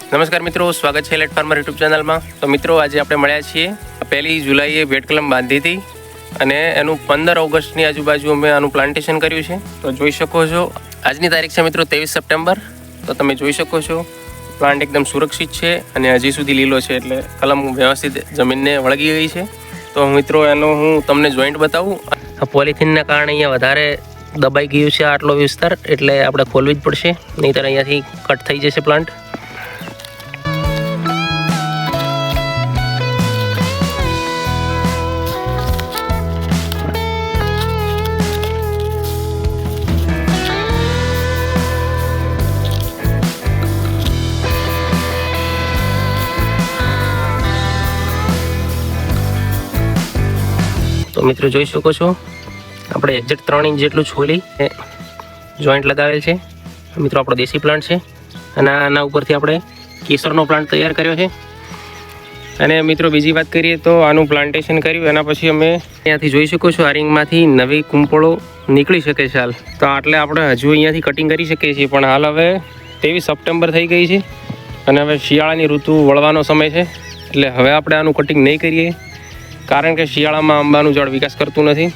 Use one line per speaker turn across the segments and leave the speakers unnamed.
નમસ્કાર મિત્રો, સ્વાગત છે લેટ ફાર્મર યુટ્યુબ ચેનલમાં। તો મિત્રો આજે આપણે મળ્યા છીએ 1 જુલાઈએ વેટ કલમ બાંધી હતી અને એનું 15 ઓગસ્ટની આજુબાજુ અમે આનું પ્લાન્ટેશન કર્યું છે। તો જોઈ શકો છો આજની તારીખ છે મિત્રો 23 સપ્ટેમ્બર। તો તમે જોઈ શકો છો પ્લાન્ટ એકદમ સુરક્ષિત છે અને હજી સુધી લીલો છે, એટલે કલમ વ્યવસ્થિત જમીનને વળગી ગઈ છે। તો મિત્રો એનો હું તમને જોઈન્ટ બતાવું। આ પોલિથીનના કારણે અહીંયા વધારે દબાઈ ગયું છે આટલો વિસ્તાર, એટલે આપણે ખોલવી જ પડશે, નહીંતર અહીંયાથી કટ થઈ જશે પ્લાન્ટ। તો મિત્રો જોઈ શકો છો આપણે એક્ઝેક્ટ 3 ઇંચ જેટલું છોલી જોઈન્ટ લગાવેલ છે। મિત્રો આપણો દેશી પ્લાન્ટ છે અને આના ઉપરથી આપણે કેસરનો પ્લાન્ટ તૈયાર કર્યો છે। અને મિત્રો બીજી વાત કરીએ તો આનું પ્લાન્ટેશન કર્યું એના પછી અમે અહીંયાથી જોઈ શકો છો આ રિંગમાંથી નવી કુંપળો નીકળી શકે છે હાલ। તો આટલે આપણે હજુ અહીંયાથી કટિંગ કરી શકીએ છીએ, પણ હાલ હવે 23 સપ્ટેમ્બર થઈ ગઈ છે અને હવે શિયાળાની ઋતુ વળવાનો સમય છે, એટલે હવે આપણે આનું કટિંગ નહીં કરીએ, કારણ કે શિયાળામાં આંબાનું ઝાડ વિકાસ કરતું નથી।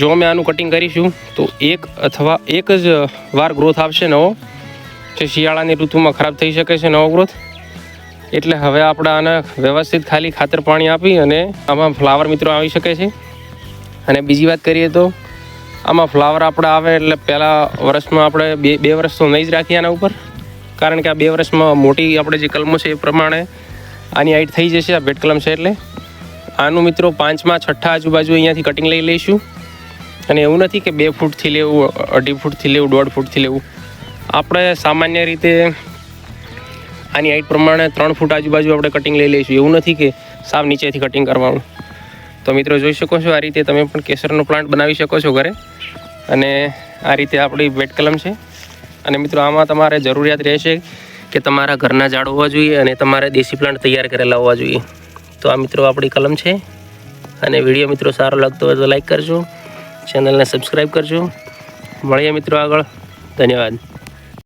જો અમે આનું કટિંગ કરીશું તો એક જ વાર ગ્રોથ આવશે નવો, જે શિયાળાની ઋતુમાં ખરાબ થઈ શકે છે નવો ગ્રોથ। એટલે હવે આપણે આને વ્યવસ્થિત ખાલી ખાતર પાણી આપી અને આમાં ફ્લાવર મિત્રો આવી શકે છે। અને બીજી વાત કરીએ તો આમાં ફ્લાવર આપણે આવે એટલે પહેલાં વર્ષમાં આપણે બે વર્ષ તો નહીં જ રાખીએ આના ઉપર, કારણ કે આ 2 વર્ષમાં મોટી આપણે જે કલમો છે એ પ્રમાણે આની હાઈટ થઈ જશે। આ ભેટ કલમ છે એટલે આનું મિત્રો 5મા 6ઠા આજુબાજુ અહીંયાથી કટિંગ લઈ લઈશું। અને એવું નથી કે 2 ફૂટથી લેવું, 2.5 ફૂટથી લેવું, 1.5 ફૂટથી લેવું। આપણે સામાન્ય રીતે આની હાઈટ પ્રમાણે 3 ફૂટ આજુબાજુ આપણે કટિંગ લઈ લઈશું, એવું નથી કે સાવ નીચેથી કટિંગ કરવાનું। તો મિત્રો જોઈ શકો છો આ રીતે તમે પણ કેસરનો પ્લાન્ટ બનાવી શકો છો ઘરે, અને આ રીતે આપણી વેટ કલમ છે। અને મિત્રો આમાં તમારે જરૂરિયાત રહેશે કે તમારા ઘરના ઝાડ હોવા જોઈએ અને તમારે દેશી પ્લાન્ટ તૈયાર કરેલા હોવા જોઈએ। તો આ મિત્રો આપણી કલમ છે, અને વિડીયો મિત્રો સારો લાગતો હોય તો લાઈક કરજો, ચેનલને સબસ્ક્રાઈબ કરજો। મળીએ મિત્રો આગળ, ધન્યવાદ।